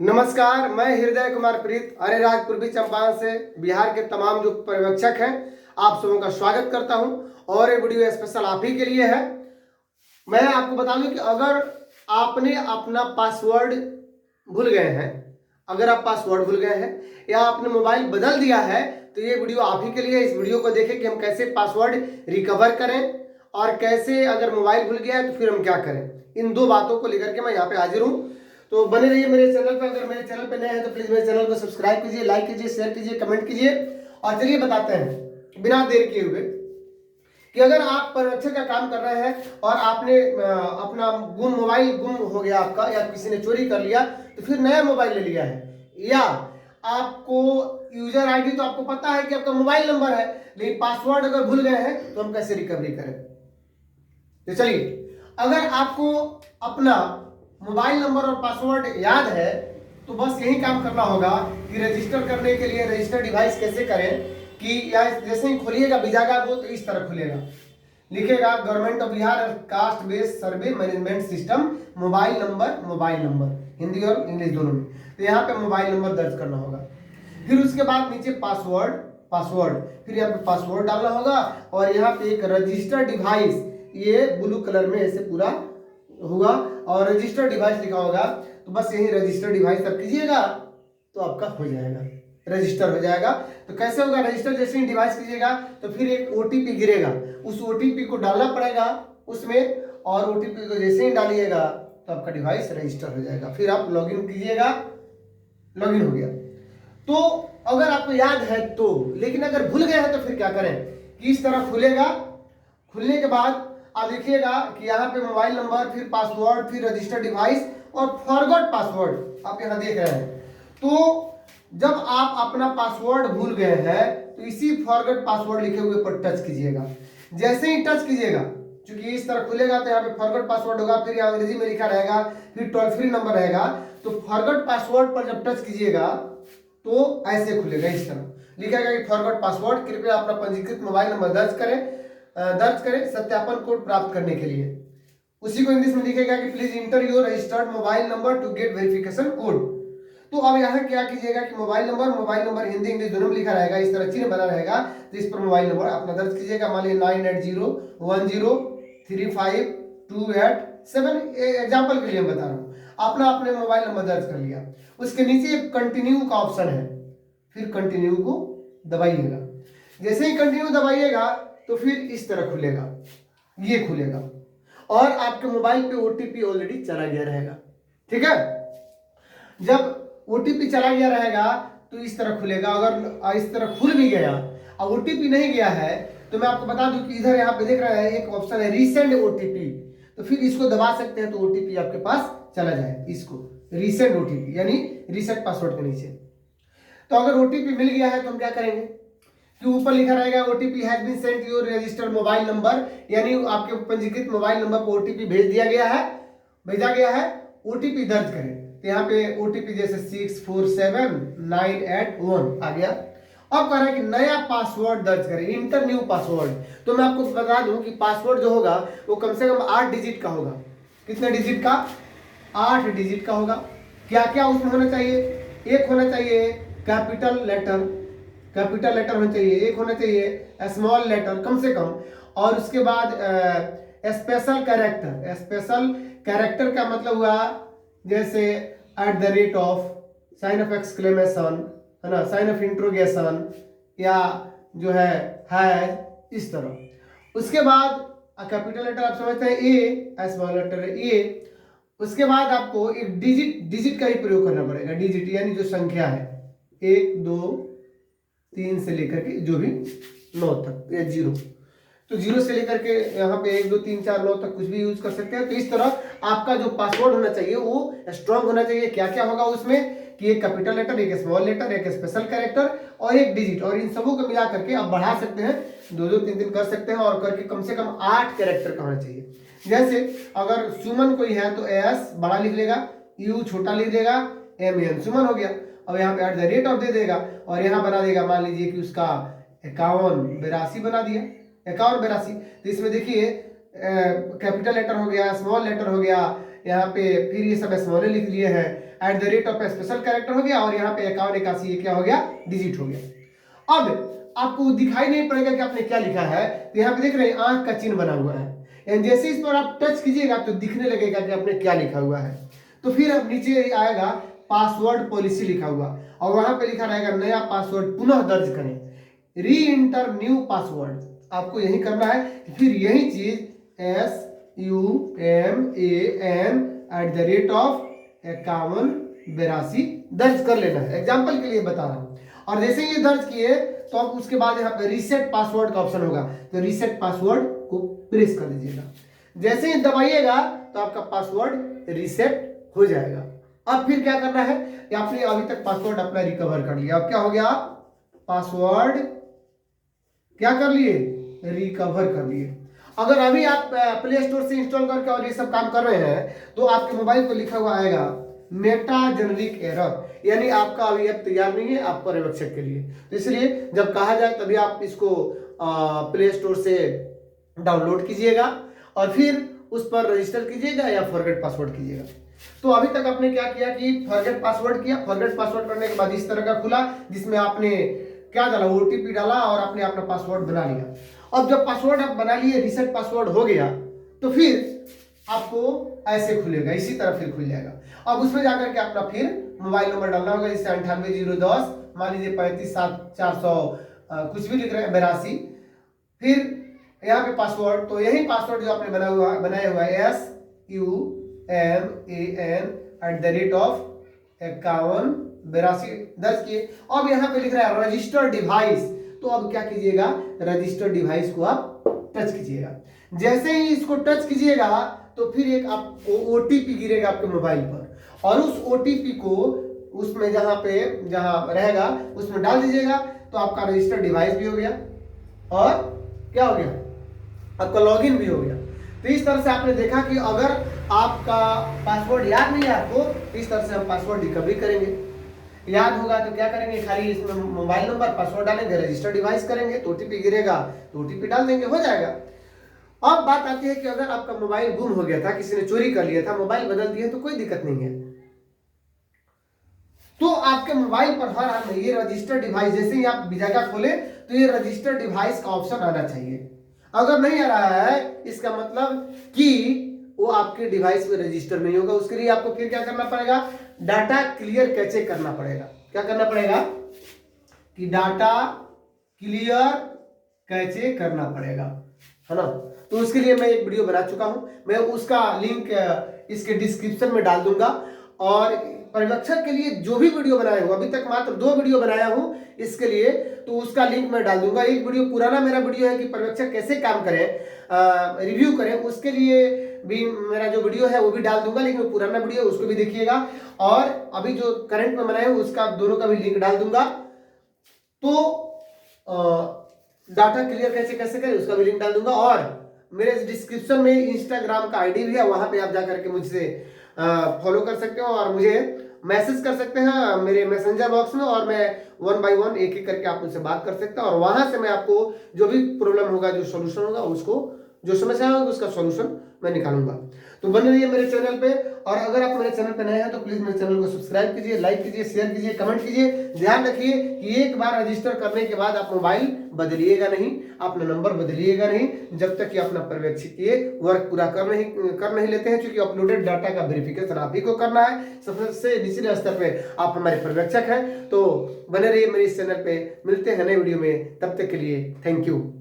नमस्कार, मैं हृदय कुमार प्रीत अरेराज पूर्वी चंपारण से बिहार के तमाम जो पर्यवेक्षक हैं आप सबों का स्वागत करता हूं। और ये वीडियो स्पेशल आप ही के लिए है। मैं आपको बता दूं कि अगर आपने अपना पासवर्ड भूल गए हैं, अगर आप पासवर्ड भूल गए हैं या आपने मोबाइल बदल दिया है तो ये वीडियो आप ही के लिए। इस वीडियो को देखें कि हम कैसे पासवर्ड रिकवर करें और कैसे अगर मोबाइल भूल गया है तो फिर हम क्या करें। इन दो बातों को लेकर के मैं यहाँ पे हाजिर हूँ, तो बने रहिए मेरे चैनल पर। अगर मेरे चैनल पर नए हैं तो प्लीज मेरे चैनल को सब्सक्राइब कीजिए, लाइक कीजिए, शेयर कीजिए, कमेंट कीजिए। और चलिए बताते हैं बिना देर किए हुए कि अगर आप पर्यवेक्षक का काम कर रहे हैं और आपने अपना मोबाइल गुम हो गया आपका, या किसी ने चोरी कर लिया तो फिर नया मोबाइल ले लिया है, या आपको यूजर आईडी तो आपको पता है कि आपका मोबाइल नंबर है लेकिन पासवर्ड अगर भूल गए हैं तो हम कैसे रिकवरी करें। तो चलिए, अगर आपको अपना मोबाइल नंबर और पासवर्ड याद है तो बस यही काम करना होगा कि रजिस्टर करने के लिए रजिस्टर डिवाइस कैसे करें कि या जैसे ही खोलिएगा वीजा वो तो इस तरह खुलेगा, लिखेगा government of Bihar caste based survey management system mobile number Hindi और इंग्लिश दोनों में। तो यहाँ पे मोबाइल नंबर दर्ज करना होगा, फिर उसके बाद नीचे पासवर्ड फिर यहाँ पे पासवर्ड डालना होगा और यहाँ पे एक रजिस्टर डिवाइस, ये ब्लू कलर में ऐसे पूरा होगा और रजिस्टर डिवाइस लिखा होगा। तो बस यही रजिस्टर डिवाइस आप कीजिएगा तो आपका हो जाएगा, रजिस्टर हो जाएगा। तो कैसे होगा रजिस्टर? जैसे ही डिवाइस कीजिएगा तो फिर एक ओटीपी गिरेगा, उस ओटीपी को डालना पड़ेगा उसमें, और ओटीपी को जैसे ही डालिएगा तो आपका डिवाइस रजिस्टर हो जाएगा। फिर आप लॉगिन कीजिएगा, लॉगिन हो गया। तो अगर आपको याद है तो, लेकिन अगर भूल गए हैं तो फिर क्या करें कि इस तरह खुलेगा। खुलने के बाद आप देखिएगा कि यहाँ पे मोबाइल नंबर, फिर पासवर्ड, फिर रजिस्टर डिवाइस और फॉरगॉट पासवर्ड आप यहाँ देख रहे हैं। तो जब आप अपना पासवर्ड भूल गए हैं तो इसी फॉरगॉट पासवर्ड लिखे हुए पर टच कीजिएगा। जैसे ही टच कीजिएगा, क्योंकि इस तरह खुलेगा तो यहाँ पे फॉरगॉट पासवर्ड होगा, फिर यहाँ अंग्रेजी में लिखा रहेगा, फिर टोल फ्री नंबर रहेगा। तो फॉरगॉट पासवर्ड पर जब टच कीजिएगा तो ऐसे खुलेगा, इस तरह लिखेगा कि फॉरगॉट पासवर्ड, कृपया अपना पंजीकृत मोबाइल नंबर दर्ज करें सत्यापन कोड प्राप्त करने के लिए। उसी को इंग्लिश में लिखेगा कि please enter your registered mobile number to get verification code. तो अब यहाँ क्या कीजिएगा कि मोबाइल नंबर हिंदी इंग्लिश दोनों में लिखा रहेगा, इस तरह चिन्ह बना रहेगा। तो इस पर मोबाइल नंबर अपना दर्ज कीजिएगा, मान लीजिए 9801035287। एग्जाम्पल के लिए मैं बता रहा हूँ, अपना अपने मोबाइल नंबर दर्ज कर लिया। उसके नीचे कंटिन्यू का ऑप्शन है, फिर कंटिन्यू को दबाइएगा। जैसे ही कंटिन्यू दबाइएगा तो फिर इस तरह खुलेगा, ये खुलेगा और आपके मोबाइल पे ओटीपी ऑलरेडी चला गया रहेगा। ठीक है, जब ओटीपी चला गया रहेगा तो इस तरह खुलेगा। अगर इस तरह खुल भी गया और ओटीपी नहीं गया है तो मैं आपको बता दूं कि इधर यहाँ पे देख रहे हैं एक ऑप्शन है रीसेंड ओटीपी, तो फिर इसको दबा सकते हैं तो ओटीपी आपके पास चला जाए। इसको रीसेंड ओटीपी यानी रीसेट पासवर्ड के नीचे। तो अगर ओटीपी मिल गया है तो हम क्या करेंगे कि ऊपर लिखा रहेगा OTP has been sent to your registered mobile number, यानी आपके पंजीकृत मोबाइल नंबर पर ओटीपी भेजा गया है। ओटीपी दर्ज करें। तो यहाँ पे ओटीपी जैसे 647981 आ गया। अब कह रहा है कि नया पासवर्ड दर्ज करें, इंटर न्यू पासवर्ड। तो मैं आपको बता दूं कि पासवर्ड जो होगा वो कम से कम 8 डिजिट का होगा। कितने डिजिट का? 8 डिजिट का होगा। क्या क्या उसमें होना चाहिए? एक होना चाहिए कैपिटल लेटर होना चाहिए, एक होना चाहिए स्मॉल लेटर कम से कम, और उसके बाद स्पेशल कैरेक्टर का मतलब हुआ जैसे @ साइन ऑफ एक्सक्लेमेशन, है ना, साइन ऑफ इंट्रोगेशन, या जो है इस तरह। उसके बाद कैपिटल लेटर आप समझते हैं ए, स्मॉल लेटर है ए। उसके बाद आपको एक डिजिट का ही प्रयोग करना पड़ेगा, डिजिट यानी जो संख्या है 1 2 3 से लेकर के जो भी 9 तक, या 0। तो 0 से लेकर के यहाँ पे 1 2 3 4 9 तक कुछ भी यूज कर सकते हैं। तो इस तरह आपका जो पासवर्ड होना चाहिए वो स्ट्रांग होना चाहिए। क्या क्या होगा उसमें कि एक कैपिटल लेटर, एक स्मॉल लेटर, एक स्पेशल कैरेक्टर और एक डिजिट, और इन सबों को मिला करके आप बढ़ा सकते हैं, 2 2 3 3 कर सकते हैं, और करके कम से कम 8 कैरेक्टर का होना चाहिए। जैसे अगर सुमन कोई है तो एस बड़ा लिख लेगा, यू छोटा लिख देगा, MN सुमन हो गया। अब यहाँ पे @ दे देगा और यहाँ बना देगा, मान लीजिए कि उसका 5182 बना दिया, 5182। तो इसमें देखिए कैपिटल लेटर हो गया, स्मॉल लेटर हो गया, यहाँ पे फिर ये सब स्मॉल लिख लिए हैं, @ स्पेशल कैरेक्टर हो गया और यहाँ पे 5181 ये क्या हो गया, डिजिट हो गया। अब आपको दिखाई नहीं पड़ेगा कि आपने क्या लिखा है, तो यहाँ पे देख रहे हैं आंख का चिन्ह बना हुआ है, यानी जैसे इस पर आप टच कीजिएगा तो दिखने लगेगा कि आपने क्या लिखा हुआ है। तो फिर अब नीचे आएगा पासवर्ड पॉलिसी लिखा हुआ और वहां पे लिखा रहेगा नया पासवर्ड पुनः दर्ज करें, री इंटर न्यू पासवर्ड। आपको यही करना है। फिर यही चीज SUMAN @5182 दर्ज कर लेना है। एग्जाम्पल के लिए बता रहा हूं। और जैसे ही ये दर्ज किए तो अब उसके बाद यहाँ पे रीसेट पासवर्ड का ऑप्शन होगा, तो रीसेट पासवर्ड को प्रेस कर दीजिएगा। जैसे ही दबाइएगा तो आपका पासवर्ड रीसेट हो जाएगा। अब फिर क्या करना है, आपने अभी तक पासवर्ड अपना रिकवर कर लिया, अब क्या हो गया, पासवर्ड क्या कर लिए, रिकवर कर लिए। अगर अभी आप प्ले स्टोर से इंस्टॉल करके और ये सब काम कर रहे हैं तो आपके मोबाइल पर लिखा हुआ आएगा मेटा जेनरिक एरर, यानी आपका अभी ऐप तैयार नहीं है आप पर्यवेक्षक के लिए। तो इसलिए जब कहा जाए तभी आप इसको प्ले स्टोर से डाउनलोड कीजिएगा और फिर उस पर रजिस्टर कीजिएगा या फॉरगेट पासवर्ड कीजिएगा। तो अभी तक आपने क्या किया कि फॉरगेट पासवर्ड किया, फॉरगेट पासवर्ड करने के बाद इस तरह का खुला जिसमें आपने क्या डाला, OTP डाला और आपने अपना पासवर्ड बना लिया। अब जब पासवर्ड आप बना लिए, रीसेट पासवर्ड हो गया, तो फिर आपको ऐसे खुलेगा, इसी तरह फिर खुल जाएगा। अब उसमें जाकर के अपना फिर मोबाइल नंबर डालना होगा, जैसे 98 010 मान लीजिए 35 7 400 कुछ भी लिख रहे हैं 82, फिर यहाँ पे पासवर्ड, तो यही पासवर्ड जो आपने बनाया हुआ है SUMAN @5182 दर्ज किए। अब यहाँ पे लिख रहा है रजिस्टर डिवाइस, तो अब क्या कीजिएगा, रजिस्टर डिवाइस को आप टच कीजिएगा। जैसे ही इसको टच कीजिएगा तो फिर एक आपको OTP गिरेगा आपके मोबाइल पर और उस OTP को उसमें जहां रहेगा उसमें डाल दीजिएगा, तो आपका रजिस्टर डिवाइस भी हो गया और क्या हो गया, आपका लॉगिन भी हो गया। तो इस तरह से आपने देखा कि अगर आपका पासवर्ड याद नहीं है आपको, इस तरह से हम पासवर्ड रिकवरी करेंगे। याद होगा तो क्या करेंगे, खाली इसमें मोबाइल नंबर पासवर्ड डालेंगे, रजिस्टर डिवाइस करेंगे, तो OTP गिरेगा तो OTP डाल देंगे, हो जाएगा। अब बात आती है कि अगर आपका मोबाइल गुम हो गया था, किसी ने चोरी कर लिया था, मोबाइल बदल दिया, तो कोई दिक्कत नहीं है। तो आपके मोबाइल पर हर हाल में ये रजिस्टर डिवाइस, जैसे ही आप जगह खोले तो ये रजिस्टर डिवाइस का ऑप्शन आना चाहिए। अगर नहीं आ रहा है इसका मतलब कि वो आपके डिवाइस में रजिस्टर नहीं होगा। उसके लिए आपको फिर क्या करना पड़ेगा, डाटा क्लियर कैचे करना पड़ेगा। क्या करना पड़ेगा कि डाटा क्लियर कैचे करना पड़ेगा, है ना। तो उसके लिए मैं एक वीडियो बना चुका हूं, मैं उसका लिंक इसके डिस्क्रिप्शन में डाल दूंगा। और पर्यवेक्षक के लिए जो भी वीडियो बनाया हूं, अभी तक मात्र 2 वीडियो बनाया हूं इसके लिए, तो उसका लिंक मैं डाल दूंगा। एक वीडियो पुराना मेरा वीडियो है कि पर्यवेक्षक कैसे काम करें, रिव्यू करें, उसके लिए भी मेरा जो वीडियो है वो भी डाल दूंगा, लेकिन पुराना वीडियो उसको भी देखिएगा। और अभी जो करंट में बनाया हूं उसका दोनों का भी लिंक डाल दूंगा। तो डाटा क्लियर कैसे करें उसका भी लिंक डाल दूंगा। और मेरे डिस्क्रिप्शन में इंस्टाग्राम का ID भी है, वहां पे आप जाकर के मुझसे फॉलो कर सकते हो और मुझे मैसेज कर सकते हैं मेरे मैसेंजर बॉक्स में, और मैं 1 बाय 1 एक करके आप मुझसे बात कर सकते हैं और वहां से मैं आपको जो भी प्रॉब्लम होगा, जो सॉल्यूशन होगा, उसको जो समस्या होगी उसका सॉल्यूशन मैं निकालूंगा। तो बने रहिए मेरे चैनल पे। और अगर आप मेरे चैनल पे नए हैं तो प्लीज मेरे चैनल को सब्सक्राइब कीजिए, लाइक कीजिए, शेयर कीजिए, कमेंट कीजिए। ध्यान रखिए कि एक बार रजिस्टर करने के बाद आप मोबाइल बदलिएगा नहीं, अपना नंबर बदलिएगा नहीं, जब तक कि अपना पर्यवेक्षकीय वर्क पूरा कर नहीं लेते हैं, क्योंकि अपलोडेड डाटा का वेरिफिकेशन आप ही को करना है। सबसे निचले स्तर पे आप हमारे पर्यवेक्षक हैं। तो बने रहिए मेरे इस चैनल पे, मिलते हैं नए वीडियो में, तब तक के लिए थैंक यू।